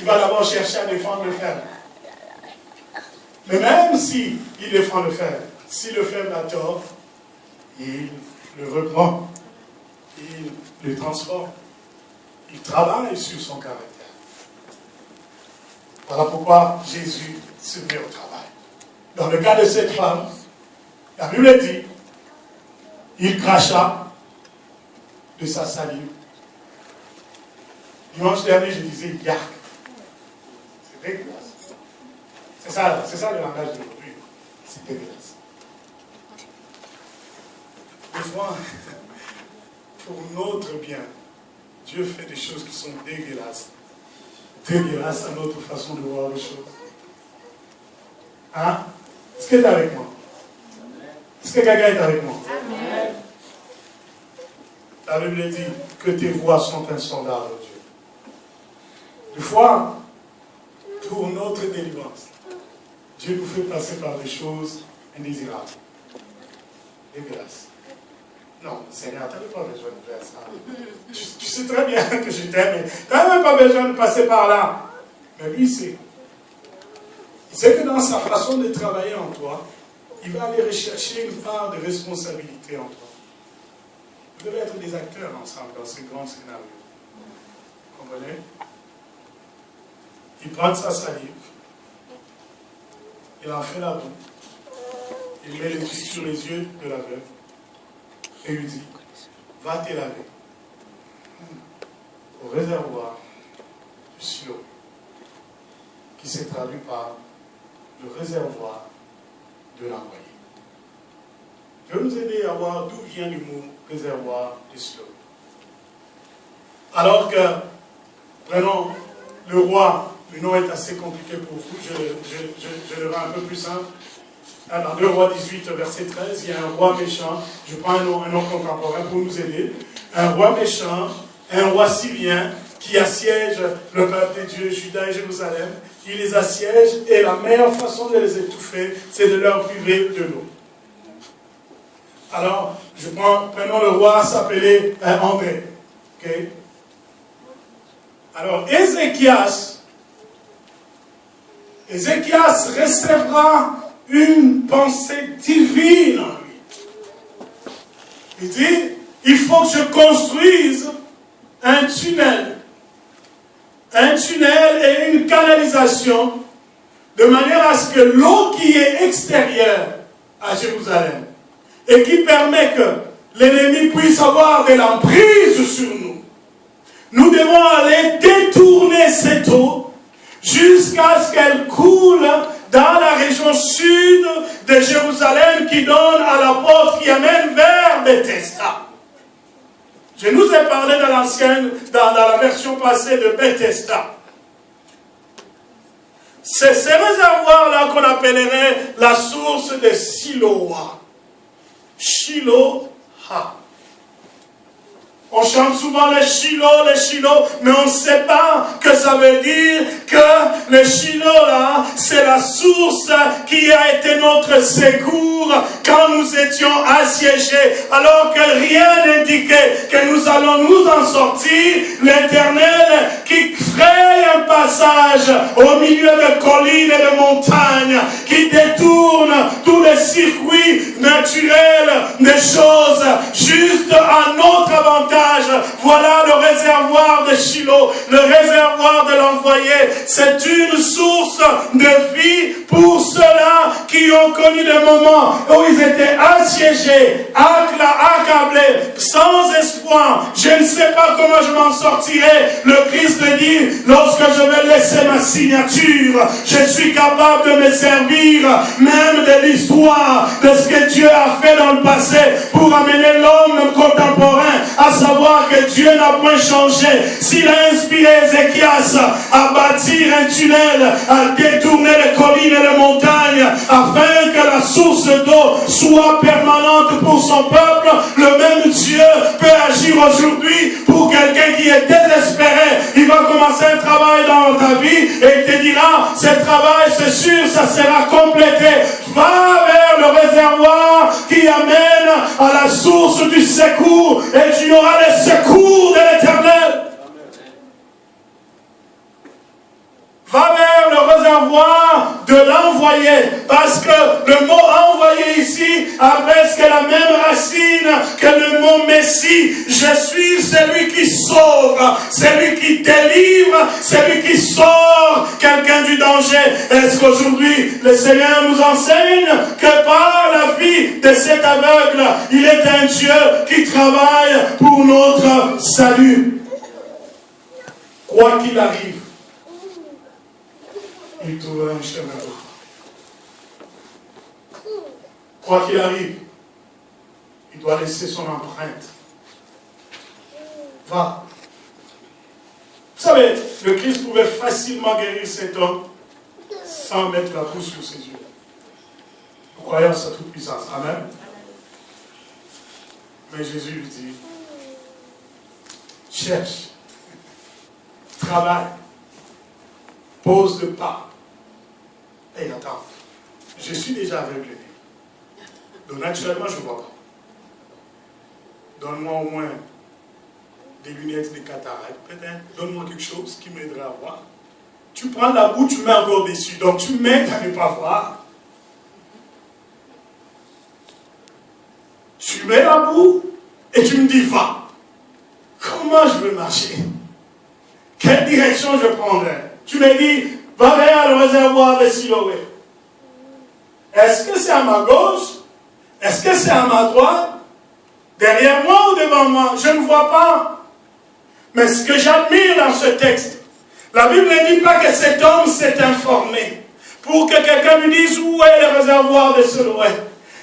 il va d'abord chercher à défendre le faible. Mais même s'il défend le faible, si le faible a tort, il le reprend, il le transforme, il travaille sur son caractère. Voilà pourquoi Jésus se met au travail. Dans le cas de cette femme, la Bible dit, il cracha de sa salive. Dimanche dernier, je disais yark. C'est dégueulasse. C'est ça le langage d'aujourd'hui. C'est dégueulasse. Des fois, pour notre bien, Dieu fait des choses qui sont dégueulasses. Dégueulasses à notre façon de voir les choses. Hein? Est-ce que tu es avec moi? Est-ce que quelqu'un est avec moi? Amen. La Bible dit que tes voies sont insondables, Dieu. Des fois, pour notre délivrance, Dieu nous fait passer par des choses indésirables, dégueulasses. Non, Seigneur, tu n'avais pas besoin de faire ça. Tu sais très bien que je t'aime, mais tu n'as même pas besoin de passer par là. Mais lui, il sait que dans sa façon de travailler en toi, il va aller rechercher une part de responsabilité en toi. Vous devez être des acteurs ensemble dans ce grand scénario. Vous comprenez? Il prend sa salive, il en fait la boue, il met l'huile sur les yeux de la veuve et lui dit, va te laver au réservoir du Siloé, qui s'est traduit par le réservoir de l'envoyé. Je vais nous aider à voir d'où vient le mot réservoir du Siloé. Alors que, prenons le roi, le nom est assez compliqué pour vous, je le rends un peu plus simple. Dans 2 Rois 18, verset 13, il y a un roi méchant, je prends un nom contemporain pour nous aider, un roi méchant, un roi syrien qui assiège le peuple de Dieu, Juda et Jérusalem, il les assiège et la meilleure façon de les étouffer, c'est de leur priver de l'eau. Alors, prenons le roi s'appelait André. Okay? Alors, Ézéchias recevra une pensée divine en lui. Il dit, il faut que je construise un tunnel et une canalisation de manière à ce que l'eau qui est extérieure à Jérusalem et qui permet que l'ennemi puisse avoir de l'emprise sur nous, nous devons aller détourner cette eau jusqu'à ce qu'elle coule dans la région sud de Jérusalem qui donne à la porte qui amène vers Bethesda. Je nous ai parlé dans la version passée de Bethesda. C'est ces réservoirs-là qu'on appellerait la source de Siloa. Shiloh-ha. On chante souvent les Shiloh, mais on ne sait pas que ça veut dire que le Shiloh là, c'est la source qui a été notre secours quand nous étions assiégés. Alors que rien n'indiquait que nous allons nous en sortir, l'Éternel qui fraye un passage au milieu de collines et de montagnes, qui détourne tous les circuits naturels des choses, juste à notre avantage. Voilà le réservoir de Shiloh, le réservoir de l'envoyé. C'est une source de vie pour ceux-là qui ont connu des moments où ils étaient assiégés, accablés, sans espoir. Je ne sais pas comment je m'en sortirai. Le Christ dit, lorsque je vais laisser ma signature, je suis capable de me servir même de l'histoire, de ce que Dieu a fait dans le passé pour amener l'homme contemporain à savoir que Dieu n'a point changé. S'il a inspiré Ézéchias à bâtir un tunnel, à détourner les collines et les montagnes, afin que la source d'eau soit permanente pour son peuple, le même Dieu peut agir aujourd'hui pour quelqu'un qui est désespéré. Il va commencer un travail dans ta vie et il te dira, ce travail, c'est sûr, ça sera complété. Va vers le réservoir qui amène à la source du secours, et tu auras le secours de l'Éternel. réservoir de l'envoyé. Parce que le mot envoyé ici a presque la même racine que le mot Messie. Je suis celui qui sauve, celui qui délivre, celui qui sort quelqu'un du danger. Est-ce qu'aujourd'hui, le Seigneur nous enseigne que par la vie de cet aveugle, il est un Dieu qui travaille pour notre salut. Quoi qu'il arrive, il trouvera un chemin. Quoi qu'il arrive, il doit laisser son empreinte. Va. Vous savez, le Christ pouvait facilement guérir cet homme sans mettre la pousse sur ses yeux. Nous croyons à sa toute-puissance. Amen. Mais Jésus lui dit, cherche, travaille, pose le pas et attends. Je suis déjà aveuglé. Donc naturellement, je ne vois pas. Donne-moi au moins des lunettes de cataracte, peut-être. Donne-moi quelque chose qui m'aidera à voir. Tu prends la boue, tu mets encore dessus. Donc tu m'aides à ne pas voir. Tu mets la boue et tu me dis va. Comment je vais marcher? Quelle direction je prendrai? Tu me dis va vers le réservoir de Siloé. Est-ce que c'est à ma gauche? Est-ce que c'est à ma droite? Derrière moi ou devant moi? Je ne vois pas. Mais ce que j'admire dans ce texte, la Bible ne dit pas que cet homme s'est informé pour que quelqu'un lui dise où est le réservoir de Siloé.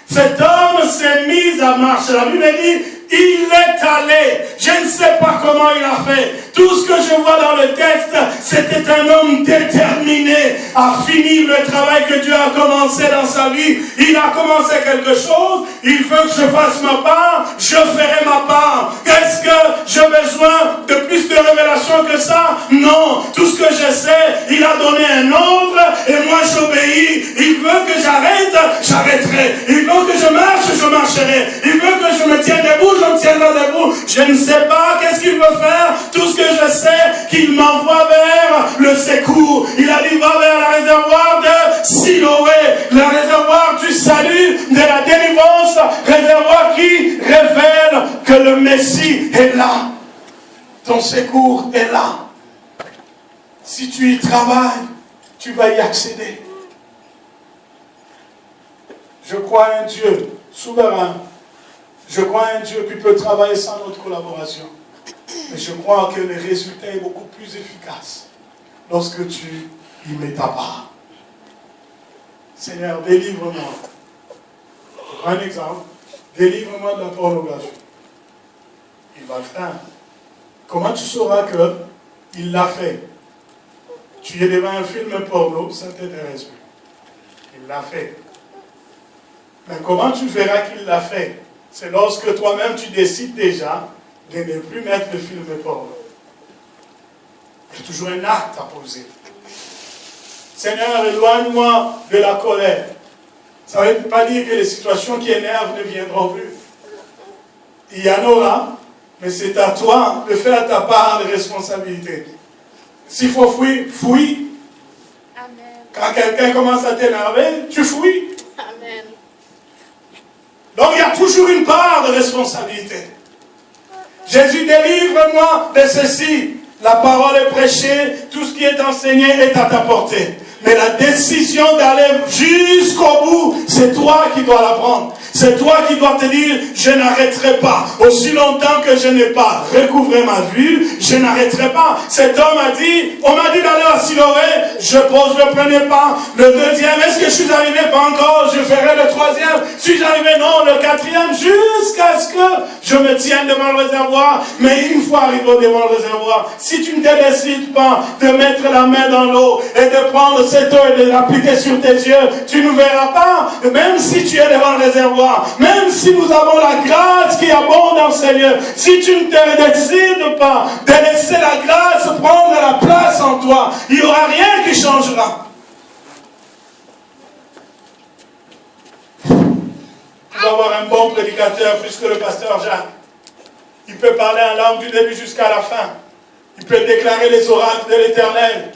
Cet homme s'est mis à marcher. La Bible dit il est allé. Je ne sais pas comment il a fait. Tout ce que je vois dans le texte, c'était un homme déterminé à finir le travail que Dieu a commencé dans sa vie. Il a commencé quelque chose, il veut que je fasse ma part, je ferai ma part. Est-ce que j'ai besoin de plus de révélations que ça? Non. Tout ce que je sais, il a donné un ordre et moi j'obéis. Il veut que j'arrête, j'arrêterai. Il veut que je marche, je marcherai. Il veut que je me tienne debout, je me tiendrai debout. Je ne sais pas qu'est-ce qu'il veut faire. Tout ce que je sais, qu'il m'envoie vers le secours. Il a dit, va vers le réservoir de Siloé, le réservoir du salut, de la délivrance, réservoir qui révèle que le Messie est là. Ton secours est là. Si tu y travailles, tu vas y accéder. Je crois à un Dieu souverain. Je crois à un Dieu qui peut travailler sans notre collaboration. Mais je crois que le résultat est beaucoup plus efficace lorsque tu y mets ta part. Seigneur, délivre-moi. Un exemple. Délivre-moi de la pornographie. Il va le faire. Comment tu sauras qu'il l'a fait? Tu es devant un film porno, ça ne t'intéresse plus. Il l'a fait. Mais comment tu verras qu'il l'a fait? C'est lorsque toi-même tu décides déjà de ne plus mettre le film porno. Il y a toujours un acte à poser. Seigneur, éloigne-moi de la colère. Ça ne veut pas dire que les situations qui énervent ne viendront plus. Il y en aura, mais c'est à toi de faire ta part de responsabilité. S'il faut fuir, fuis. Amen. Quand quelqu'un commence à t'énerver, tu fuis. Amen. Donc il y a toujours une part de responsabilité. Jésus, délivre-moi de ceci. La parole est prêchée, tout ce qui est enseigné est à ta portée. Mais la décision d'aller jusqu'au bout, c'est toi qui dois la prendre. C'est toi qui dois te dire, je n'arrêterai pas. Aussi longtemps que je n'ai pas recouvré ma vue, je n'arrêterai pas. Cet homme a dit, on m'a dit d'aller à Siloé, je pose le premier pas. Le deuxième, est-ce que je suis arrivé? Pas encore, je ferai le troisième. Suis-je arrivé? Non, le quatrième, jusqu'à ce que je me tienne devant le réservoir. Mais une fois arrivé devant le réservoir, si tu ne te décides pas de mettre la main dans l'eau et de prendre cette eau et de l'appliquer sur tes yeux, tu ne verras pas, même si tu es devant le réservoir. Même si nous avons la grâce qui abonde dans ces lieux, si tu ne te décides pas de laisser la grâce prendre la place en toi, il n'y aura rien qui changera. Tu vas avoir un bon prédicateur plus que le pasteur Jacques. Il peut parler en langue du début jusqu'à la fin. Il peut déclarer les oracles de l'Éternel.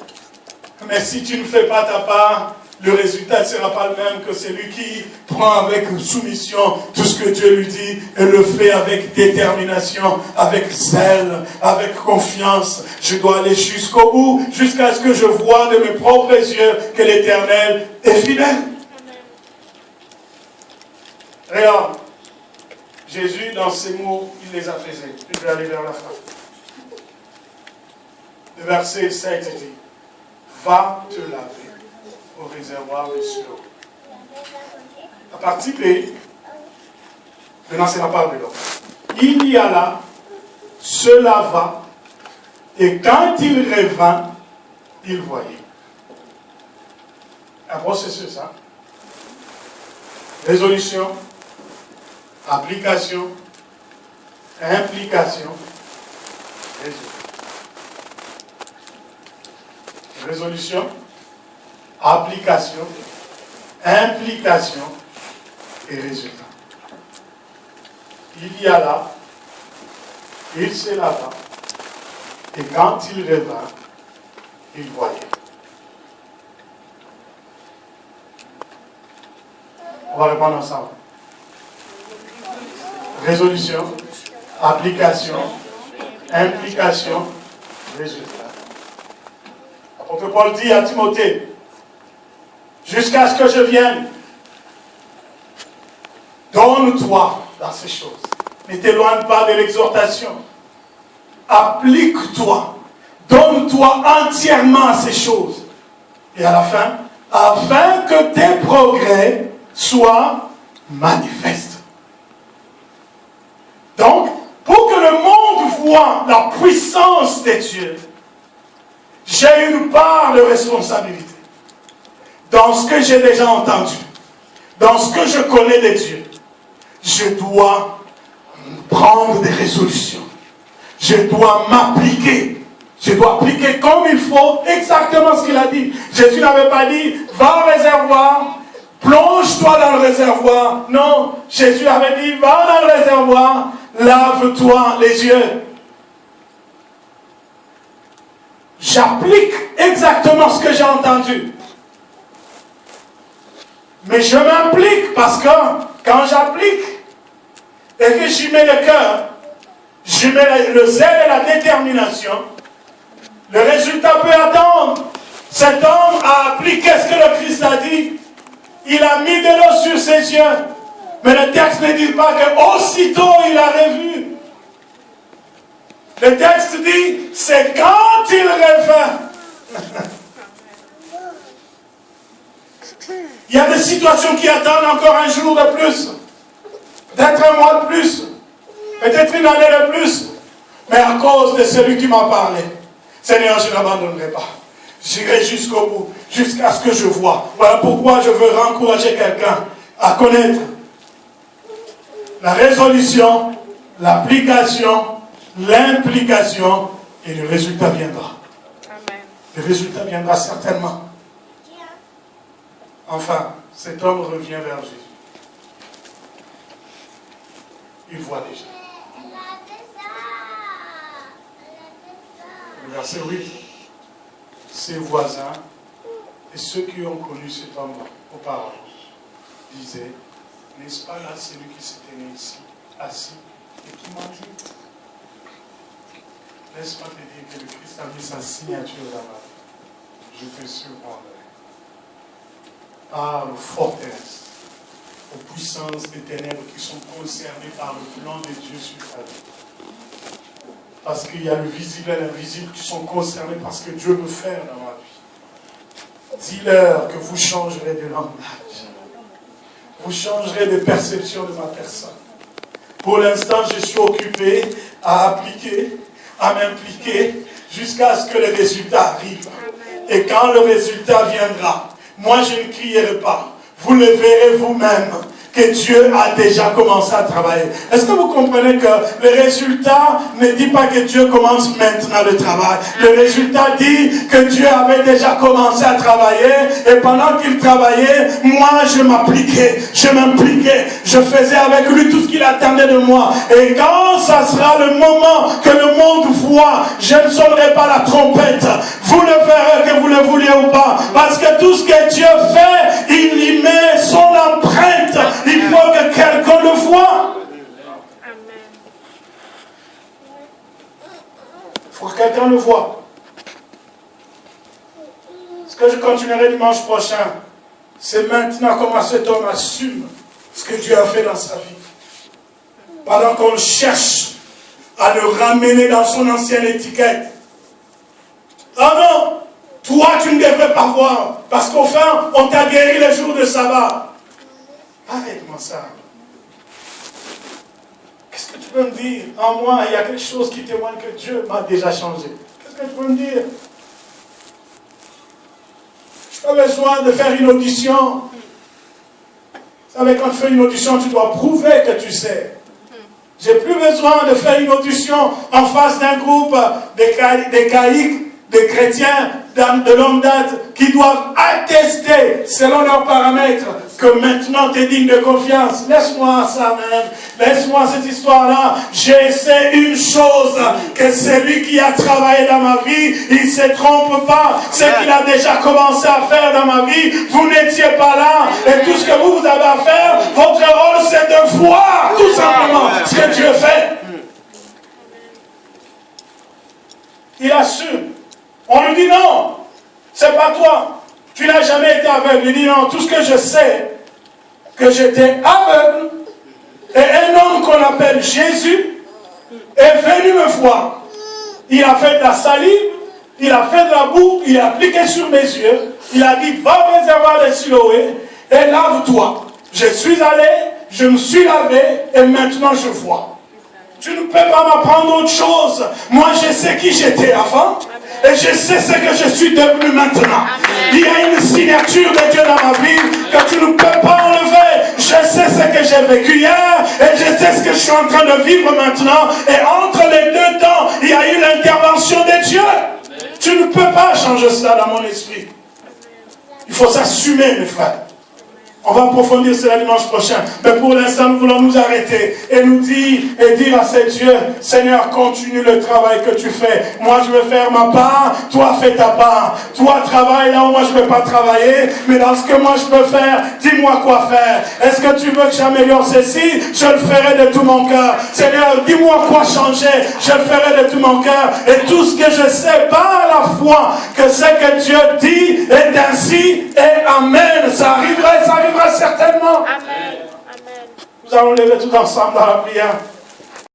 Mais si tu ne fais pas ta part, le résultat ne sera pas le même que celui qui prend avec soumission tout ce que Dieu lui dit et le fait avec détermination, avec zèle, avec confiance. Je dois aller jusqu'au bout, jusqu'à ce que je voie de mes propres yeux que l'Éternel est fidèle. Regarde, Jésus, dans ses mots, il les a faisés. Je vais aller vers la fin. Le verset 7 dit, va te laver au réservoir de Siloé. La partie B, maintenant c'est la part de l'homme. Il y alla, se lava, et quand il revint, il voyait. Un processus, hein? Résolution, application, implication, résultat. Résolution, application, implication et résultat. Il y a là, il se lava, et quand il revint, il voyait. On va répondre ensemble. Résolution, application, implication, résultat. L'apôtre Paul dit à Timothée, jusqu'à ce que je vienne, donne-toi dans ces choses. Ne t'éloigne pas de l'exhortation. Applique-toi. Donne-toi entièrement à ces choses. Et à la fin, afin que tes progrès soient manifestes. Donc, pour que le monde voie la puissance de Dieu, j'ai une part de responsabilité. Dans ce que j'ai déjà entendu, dans ce que je connais de Dieu, je dois prendre des résolutions. Je dois m'appliquer. Je dois appliquer comme il faut exactement ce qu'il a dit. Jésus n'avait pas dit, va au réservoir, plonge-toi dans le réservoir. Non, Jésus avait dit, va dans le réservoir, lave-toi les yeux. J'applique exactement ce que j'ai entendu. Mais je m'implique parce que quand j'applique et que j'y mets le cœur, j'y mets le zèle et la détermination, le résultat peut attendre. Cet homme a appliqué ce que le Christ a dit. Il a mis de l'eau sur ses yeux. Mais le texte ne dit pas qu'aussitôt il a revu. Le texte dit, c'est quand il revint. Il y a des situations qui attendent encore un jour de plus, peut-être un mois de plus, peut-être une année de plus. Mais à cause de celui qui m'a parlé, Seigneur, je n'abandonnerai pas. J'irai jusqu'au bout, jusqu'à ce que je vois. Voilà pourquoi je veux encourager quelqu'un à connaître la résolution, l'application, l'implication, et le résultat viendra. Amen. Le résultat viendra certainement. Enfin, cet homme revient vers Jésus. Il voit déjà. Le verset 8. Ses voisins et ceux qui ont connu cet homme auparavant disaient, n'est-ce pas là celui qui s'était né ici, assis, et qui mangeait? Laisse-moi te dire que le Christ a mis sa signature là-bas. Je te surprendrai. Ah, aux forteresses, aux puissances des ténèbres qui sont concernées par le plan de Dieu sur ta vie. Parce qu'il y a le visible et l'invisible qui sont concernés par ce que Dieu veut faire dans ma vie. Dis-leur que vous changerez de langage. Vous changerez de perception de ma personne. Pour l'instant, je suis occupé à appliquer, à m'impliquer, jusqu'à ce que le résultat arrive. Et quand le résultat viendra, moi je ne crierai pas. Vous le verrez vous-même. que Dieu a déjà commencé à travailler. Est-ce que vous comprenez que le résultat ne dit pas que Dieu commence maintenant le travail. Le résultat dit que Dieu avait déjà commencé à travailler et pendant qu'il travaillait, moi je m'impliquais, je faisais avec lui tout ce qu'il attendait de moi. Et quand ça sera le moment que le monde voit, je ne sonnerai pas la trompette. Vous le verrez que vous le vouliez ou pas. Parce que tout ce que Dieu fait, il y met son empreinte. Il faut que quelqu'un le voie. Il faut que quelqu'un le voie. Ce que je continuerai dimanche prochain, c'est maintenant comment cet homme assume ce que Dieu a fait dans sa vie. Pendant qu'on cherche à le ramener dans son ancienne étiquette. Ah non, toi tu ne devrais pas voir, parce qu'au fin, on t'a guéri les jours de sabbat. Arrête-moi ça. Qu'est-ce que tu peux me dire? En moi, il y a quelque chose qui témoigne que Dieu m'a déjà changé. Qu'est-ce que tu peux me dire? Je n'ai pas besoin de faire une audition. Vous savez, quand tu fais une audition, tu dois prouver que tu sais. J'ai plus besoin de faire une audition en face d'un groupe de caïques, de chrétiens, de longue date, qui doivent attester, selon leurs paramètres, que maintenant tu es digne de confiance. Laisse-moi ça même. Laisse-moi cette histoire-là. Je sais une chose, que celui qui a travaillé dans ma vie, il ne se trompe pas. Ce qu'il a déjà commencé à faire dans ma vie, vous n'étiez pas là. Et tout ce que vous avez à faire, votre rôle, c'est de voir tout simplement ce que Dieu fait. Il assume. On lui dit non, c'est pas toi. Tu n'as jamais été aveugle. Il dit non, tout ce que je sais, que j'étais aveugle, et un homme qu'on appelle Jésus est venu me voir. Il a fait de la salive, il a fait de la boue, il a appliqué sur mes yeux, il a dit va au réservoir de Siloé et lave-toi. Je suis allé, je me suis lavé et maintenant je vois. Tu ne peux pas m'apprendre autre chose. Moi je sais qui j'étais avant. Et je sais ce que je suis devenu maintenant. Amen. Il y a une signature de Dieu dans ma vie que tu ne peux pas enlever. Je sais ce que j'ai vécu hier et je sais ce que je suis en train de vivre maintenant. Et entre les deux temps, il y a eu l'intervention de Dieu. Amen. Tu ne peux pas changer cela dans mon esprit. Il faut s'assumer, mes frères. On va approfondir cela dimanche prochain. Mais pour l'instant, nous voulons nous arrêter et nous dire à ce Dieu, Seigneur, continue le travail que tu fais. Moi, je vais faire ma part. Toi, fais ta part. Toi, travaille là où moi, je ne vais pas travailler. Mais dans ce que moi, je peux faire, dis-moi quoi faire. Est-ce que tu veux que j'améliore ceci? Je le ferai de tout mon cœur. Seigneur, dis-moi quoi changer. Je le ferai de tout mon cœur. Et tout ce que je sais par la foi, que ce que Dieu dit est ainsi et amen. Ça arrivera certainement. Amen. Nous allons lever tout ensemble dans la prière.